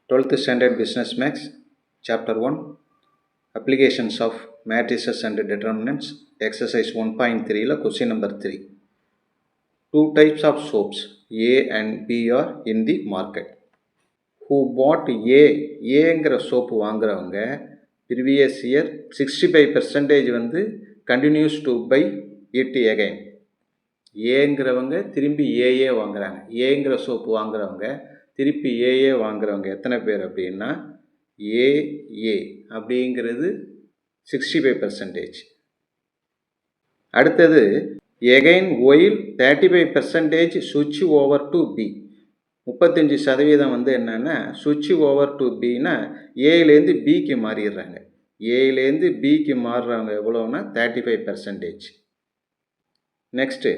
12th Standard Business Max, Chapter 1, Applications of Matrices and Determinants, Exercise 1.3, Question number 3. Two types of soaps, A and B, are in the market. Who bought ஏங்கிற soap வாங்குறவங்க previous year 65% வந்து continues to buy it again. ஏங்கிறவங்க திரும்பி ஏஏ வாங்குறாங்க. ஏங்கிற soap வாங்குறவங்க திருப்பி ஏஏ வாங்குறவங்க எத்தனை பேர் அப்படின்னா ஏஏ அப்படிங்கிறது 65%. அடுத்தது எகைன் ஒயில் 35% சுவிட்ச் ஓவர் டு பி. 35% வந்து என்னென்னா சுவிட்ச் ஓவர் டு பின்னா ஏலேருந்து பிக்கு மாறிடுறாங்க. ஏலேருந்து பிக்கு மாறுறவங்க எவ்வளோன்னா 35%. Next,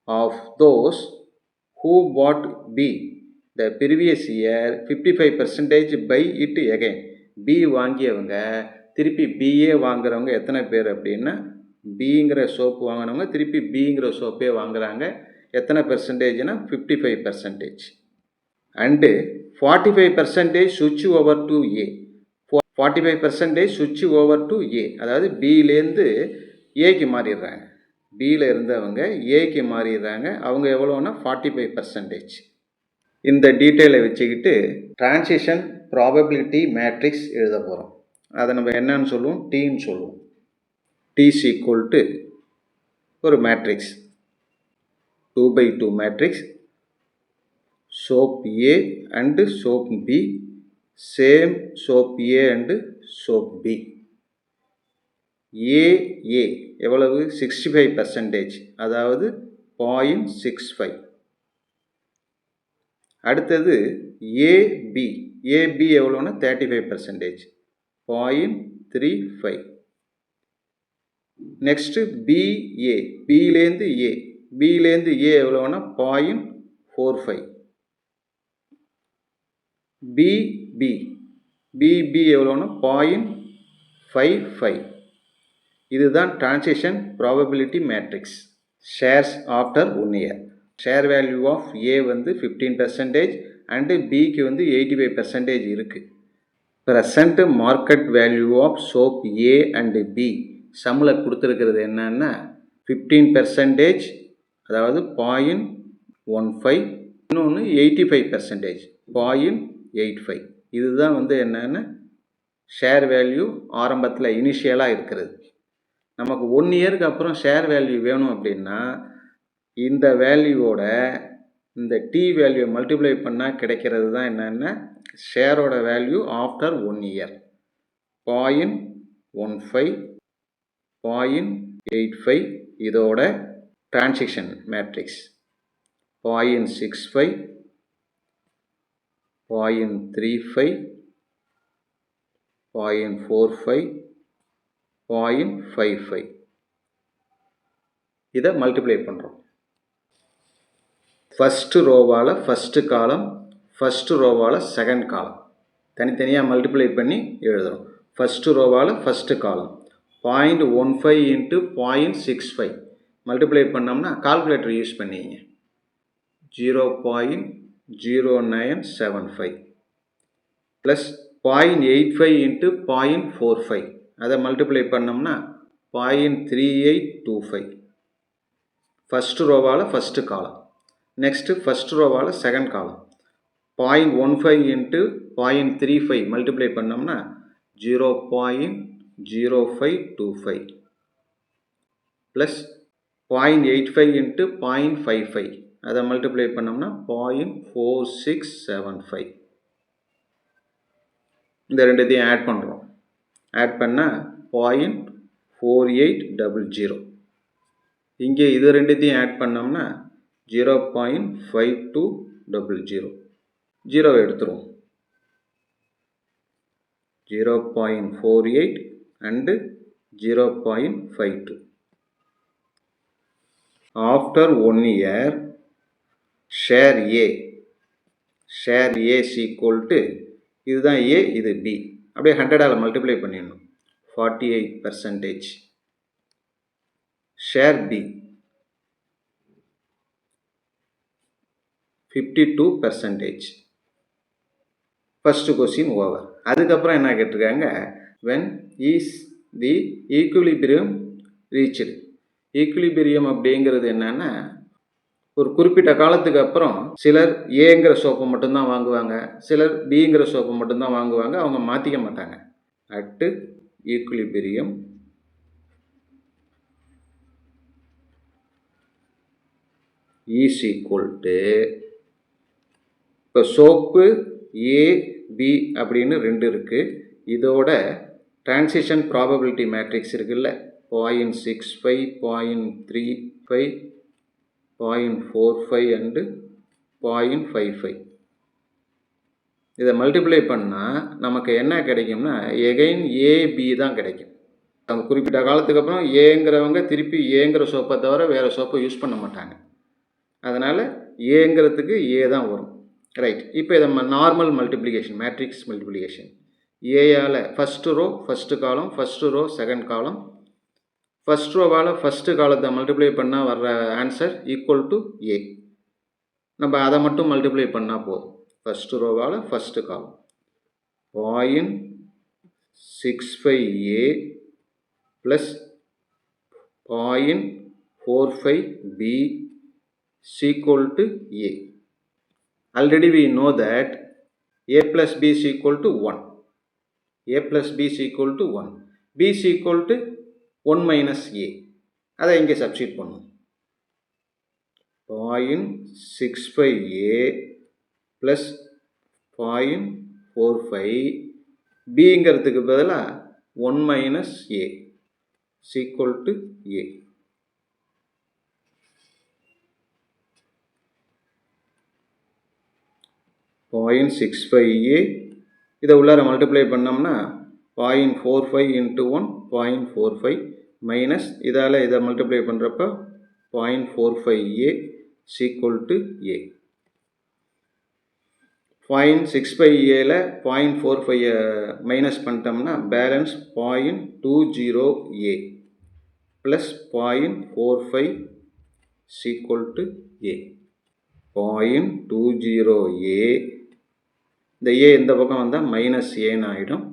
of those who bought b the previous year 55% buy it again. B வாங்கியவங்க திருப்பி பிஏ வாங்குறவங்க எத்தனை பேர் அப்படின்னா பிங்கிற சோப்பு வாங்கினவங்க திருப்பி பிங்கிற சோப்பே வாங்குறாங்க. எத்தனை பெர்சன்டேஜ்னா 55%. அண்டு 45% சுவிட்ச் ஓவர் டு ஏ. 45% சுவிட்ச் ஓவர் டு ஏ, அதாவது பியிலேருந்து ஏக்கு மாறிடுறாங்க. பியில் இருந்தவங்க ஏக்கு மாறிடுறாங்க. அவங்க எவ்வளோன்னா 45%. இந்த டீட்டெயிலை வச்சுக்கிட்டு டிரான்சிஷன் ப்ராபபிலிட்டி மேட்ரிக்ஸ் எழுத போகிறோம். அதை நம்ம என்னன்னு சொல்லுவோம், டீன்னு சொல்லுவோம். டி இஸ் ஈக்குவல் டு ஒரு matrix 2x2 matrix. soap A and soap B, same soap A and soap B. A எவ்வளவு 65%, அதாவது 0.65. அடுத்தது AB எவ்வளோன்னா 35%, 0.35. நெக்ஸ்ட்டு பிலேருந்து ஏ எவ்வளோன்னா 0.45. பிபி எவ்வளோன்னா 0.55. இதுதான் transition probability matrix. Shares after 1 year. Share value of a வந்து 15% அண்டு பிக்கு வந்து 85% இருக்குது. Present market value of soap a and b சம்மில் கொடுத்துருக்கிறது என்னன்னா 15%, அதாவது 0.15. இன்னொன்று 85%, 0.85. இதுதான் வந்து என்னென்னா ஷேர் வேல்யூ ஆரம்பத்தில் இனிஷியலாக இருக்கிறது. நமக்கு 1 இயருக்கு அப்புறம் ஷேர் வேல்யூ வேணும் அப்படின்னா இந்த வேல்யூவோட இந்த டி வேல்யூ மல்டிப்ளை பண்ணால் கிடைக்கிறது தான் என்னென்னா ஷேரோட வேல்யூ ஆஃப்டர் 1 year. 0.15, 0.85 இதோட டிரான்சிஷன் மேட்ரிக்ஸ். 0.65, 0.35, 0.45, 0.55. இதை மல்டிப்ளை பண்ணுறோம். ஃபஸ்ட்டு ரோவால் ஃபஸ்ட்டு காலம், ஃபஸ்ட்டு ரோவால் செகண்ட் காலம் தனித்தனியாக மல்டிப்ளை பண்ணி எழுதுகிறோம். ஃபஸ்ட்டு ரோவால் ஃபஸ்ட்டு காலம் 0.15 இன்ட்டு 0.65 மல்டிப்ளை பண்ணோம்னா கால்குலேட்டர் யூஸ் பண்ணிங்க 0.0975 ப்ளஸ் 0.85 இன்ட்டு 0.45 அதை மல்டிப்ளை பண்ணோம்னா 0.3825. ஃபஸ்ட்டு ரோவால் ஃபஸ்ட்டு காலம். நெக்ஸ்ட்டு ஃபஸ்ட்டு ரோவால் செகண்ட் காலம் 0.15 இன்ட்டு 0.35 மல்டிப்ளை பண்ணோம்னா 0.0525 ப்ளஸ் 0.85 இன்ட்டு 0.55 அதை மல்டிப்ளை பண்ணோம்னா 0.4675. இந்த ரெண்டுத்தையும் ஆட் பண்ணுறோம். ஆட் பண்ணால் 0.4800. இங்கே இது ரெண்டுத்தையும் ஆட் பண்ணோம்னா 0.5200. 0 எடுத்துருவோம். 0.48 and 0.52. After 1 year share A is equal to இதுதான் ஏ, இது பி. அப்படியே 100ஆல் மல்டிப்ளை பண்ணிடணும். 48%. Share B 52%. First question over. அதுக்கப்புறம் என்ன கேட்டிருக்காங்க, when is the equilibrium reached. Equilibrium அப்படிங்கிறது என்னன்னா, ஒரு குறிப்பிட்ட காலத்துக்கு அப்புறம் சிலர் ஏங்கிற சோப்பை மட்டும்தான் வாங்குவாங்க, சிலர் பிங்கிற சோப்பை மட்டும்தான் வாங்குவாங்க, அவங்க மாற்றிக்க மாட்டாங்க. At equilibrium is equal to, இப்போ சோப்பு ஏ பி அப்படின்னு 2 இருக்குது. இதோட டிரான்சிஷன் ப்ராபபிலிட்டி மேட்ரிக்ஸ் இருக்குல்ல, 0.65, 0.35, 0.45 அண்டு 0.55. இதை மல்டிப்ளை பண்ணால் நமக்கு என்ன கிடைக்கும்னா எகைன் ஏபி தான் கிடைக்கும். நம்ம குறிப்பிட்ட காலத்துக்கு அப்புறம் ஏங்கிறவங்க திருப்பி ஏங்கிற சோப்பை தவிர வேறு சோப்பை யூஸ் பண்ண மாட்டாங்க. அதனால் ஏங்கிறதுக்கு ஏ தான் வரும். ரைட். இப்போ இதை நார்மல் மல்டிப்ளிகேஷன், மேட்ரிக்ஸ் மல்டிப்ளிகேஷன், ஏயால் first row first column, first row second column, first ரோவால் ஃபஸ்ட்டு காலத்தை மல்டிப்ளை பண்ணால் வர்ற ஆன்சர் ஈக்குவல் டு ஏ. நம்ம அதை மட்டும் மல்டிப்ளை பண்ணால் போதும். ஃபஸ்ட்டு ரோவால் first column 0.65A plus 0.45B equal to A. Already we know that A plus B is equal to 1. A plus B is equal to 1. B is equal to 1 minus A. அதை இங்கே substitute பண்ணும். 0.65A plus 0.45 Bங்கிறதுக்கு பதிலாக 1 minus A is equal to A. .65A இதை உள்ளார multiply பண்ணோம்னா 0.45 into 1 0.45 minus இதால் இதை multiply பண்ணுறப்ப 0.45A is equal to A. 0.65Aல 0.45 மைனஸ் பண்ணிட்டோம்னா balance 0.20A plus 0.45 is equal to A. 0.20A, இந்த ஏ இந்த பக்கம் வந்தால் மைனஸ் ஏன்னு ஆகிடும்.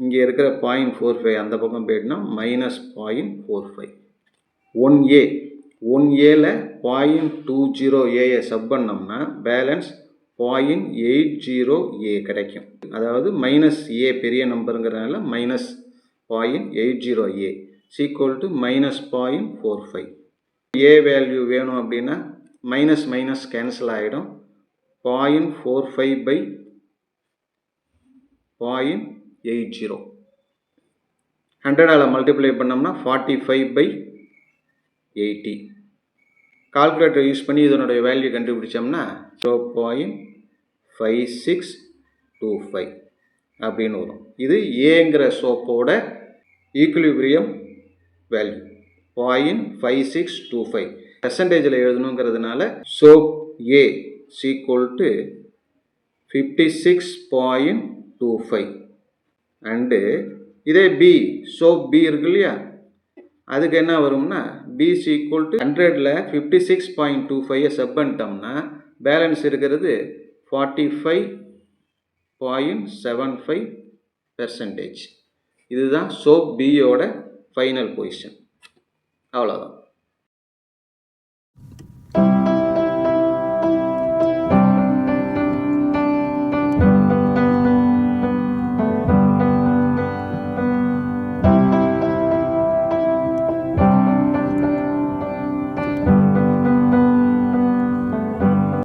இங்கே இருக்கிற 0.45 அந்த பக்கம் போய்ட்டுனா மைனஸ் 0.45. 1A 1Aல 0.20Aயை சப் பண்ணோம்னா பேலன்ஸ் 0.80A கிடைக்கும். அதாவது மைனஸ் ஏ பெரிய நம்பருங்கிறதுனால minus 0.80A equal to minus 0.45. A value வேணும் அப்படின்னா மைனஸ் மைனஸ் கேன்சல் ஆகிடும். 0.45 by 0.80 100ஆல் மல்டிப்ளை பண்ணோம்னா 45 by 80. கால்குலேட்டர் யூஸ் பண்ணி இதனுடைய வேல்யூ கண்டுபிடிச்சோம்னா 0.5625 அப்படின்னு வரும். இது ஏங்கிற சோப்போட ஈக்குலிபிரியம் வேல்யூ 0.5625. பெர்சன்டேஜில் எழுதணுங்கிறதுனால soap a equal to 56.25 and இதே பி சோப் பி இருக்கு இல்லையா, அதுக்கு என்ன வரும்னா பி ஈக்குவல் டு 100ல் 56.25 சப் பண்ணிட்டோம்னா பேலன்ஸ் இருக்கிறது 45.75%. இதுதான் சோப் பியோட ஃபைனல் பொசிஷன். அவ்வளோதான்.